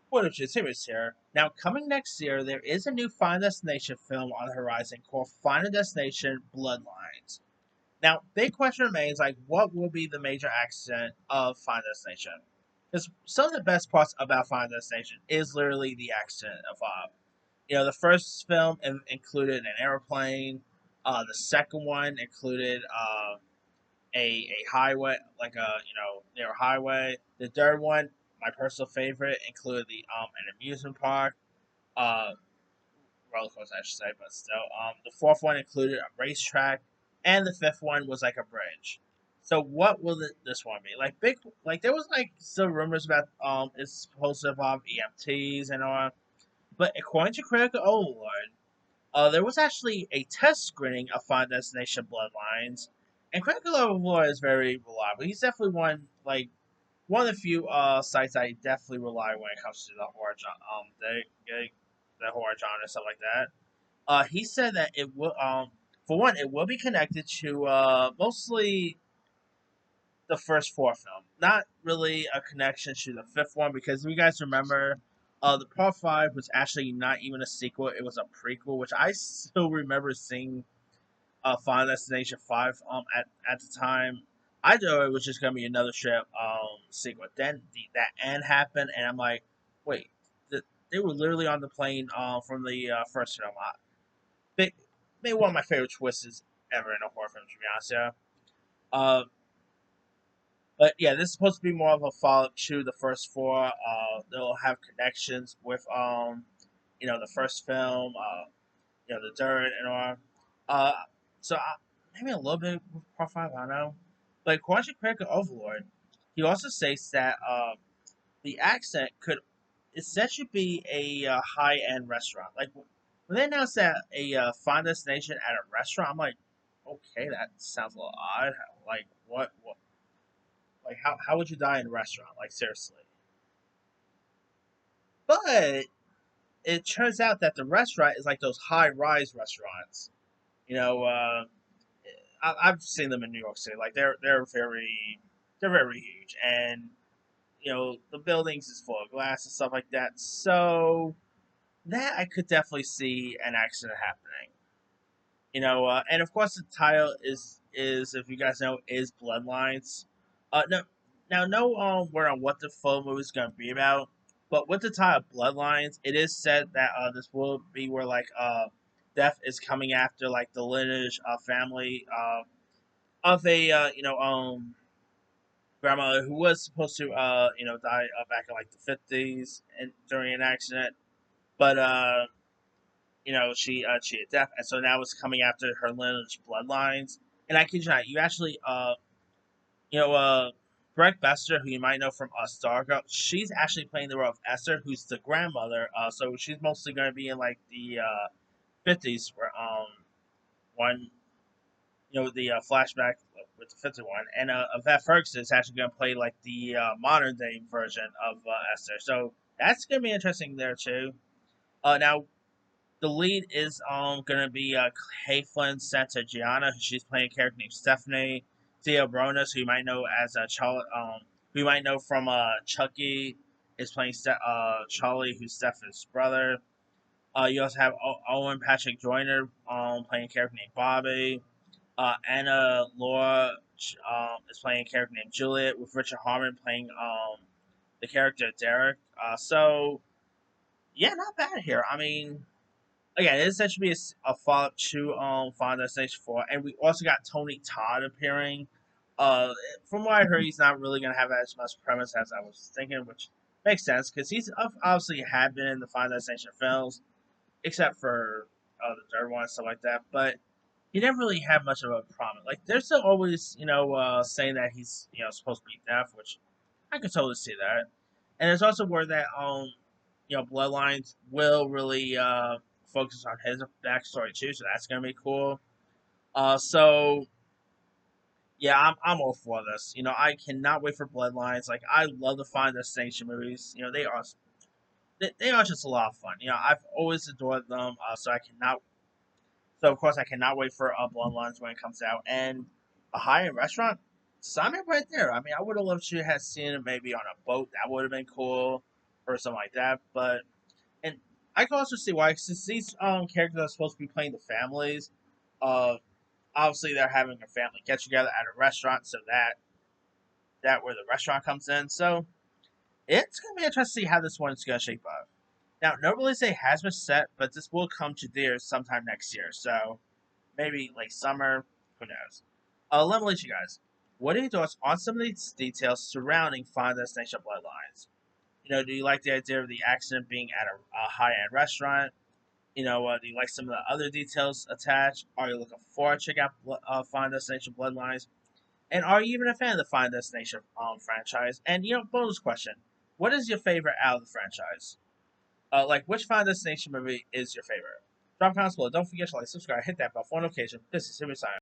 What if series here? Now, coming next year, there is a new Final Destination film on the horizon called Final Destination Bloodlines. Now, big question remains like, what will be the major accident of Final Destination? Because some of the best parts about Final Destination is literally the accident of, the first film included an airplane. The second one included a highway, like a near a highway. The third one, my personal favorite, included the an amusement park, uh, roller coaster, I should say, but still. The fourth one included a racetrack, and the fifth one was like a bridge. So what will this one be? Like big, like there was like still rumors about it's supposed to involve EMTs and all, but according to Critical Overlord, there was actually a test screening of Final Destination Bloodlines, and Critical Overlord is very reliable. He's definitely one of the few sites I definitely rely when it comes to the horror the horror genre and stuff like that. He said that it will for one it will be connected to mostly the first four film, not really a connection to the fifth one because if you guys remember, the part five was actually not even a sequel; it was a prequel, which I still remember seeing Final Destination Five at the time. I thought it was just gonna be another straight sequel. Then that end happened, and I'm like, wait, they were literally on the plane from the first film. They, maybe one of my favorite twists ever in a horror film, to be honest. Yeah. Uh, but yeah, this is supposed to be more of a follow up to the first four. They'll have connections with the first film, the third and all. Uh, so maybe a little bit with Part Five, I don't know. But according to Critical Overlord, he also states that the accent could essentially be a high end restaurant. Like when they announced that a fine destination at a restaurant, I'm like, okay, that sounds a little odd. Like what like how would you die in a restaurant? Like seriously. But it turns out that the restaurant is like those high rise restaurants. You know, I've seen them in New York City. Like they're very huge, and the buildings is full of glass and stuff like that. So that I could definitely see an accident happening. And of course the title is if you guys know is Bloodlines. No, now no word on what the full movie is going to be about, but with the title Bloodlines, it is said that this will be where like death is coming after like the lineage family of a grandmother who was supposed to die back in like the 50s and during an accident, but she had death, and so now it's coming after her lineage bloodlines. And I kid you not, you actually you know Greg Bester, who you might know from Stargirl, she's actually playing the role of Esther, who's the grandmother. So she's mostly going to be in like the 50s, where one the flashback with the 51, and Yvette Ferguson is actually going to play like the modern day version of Esther. So that's going to be interesting there too. Now the lead is gonna be Caitlin Santagiana. She's playing a character named Stephanie. Theo Bronas, who you might know as who you might know from Chucky, is playing Charlie, who's Stephanie's brother. You also have Owen Patrick Joyner playing a character named Bobby. Anna Laura is playing a character named Juliet, with Richard Harmon playing the character Derek. So yeah, not bad here. I mean, again, this should be a follow-up to Final Destination 4, and we also got Tony Todd appearing. Uh, from what I heard, he's not really going to have as much premise as I was thinking, which makes sense because he's obviously had been in the Final Destination films, except for the third one and stuff like that. But he never really had much of a promise. Like they're still always, saying that he's supposed to be deaf, which I could totally see that. And there's also word that Bloodlines will really focus on his backstory too, so that's gonna be cool. So yeah, I'm all for this. I cannot wait for Bloodlines. Like I love the Final Destination movies. They are just a lot of fun. I've always adored them. So I cannot. So of course I cannot wait for Bloodlines when it comes out. And a high end restaurant, sign me up right there. I mean, I would have loved to have seen it maybe on a boat. That would have been cool. or something like that. But and I can also see why, since these characters are supposed to be playing the families. Uh, Obviously they're having a family get together at a restaurant, so that where the restaurant comes in. So it's gonna be interesting to see how this one's gonna shape up. Now, no release date has been set, but this will come to theaters sometime next year. So maybe late summer. Who knows? Let me let you guys. What are your thoughts on some of these details surrounding Final Destination Bloodlines? Do you like the idea of the accident being at a high-end restaurant? Do you like some of the other details attached? Are you looking forward to check out Final Destination Bloodlines? And are you even a fan of the Final Destination franchise? And bonus question: what is your favorite out of the franchise? Like which Final Destination movie is your favorite? Drop comments below. Don't forget to like, subscribe, hit that bell for notification. This is Hibby signing.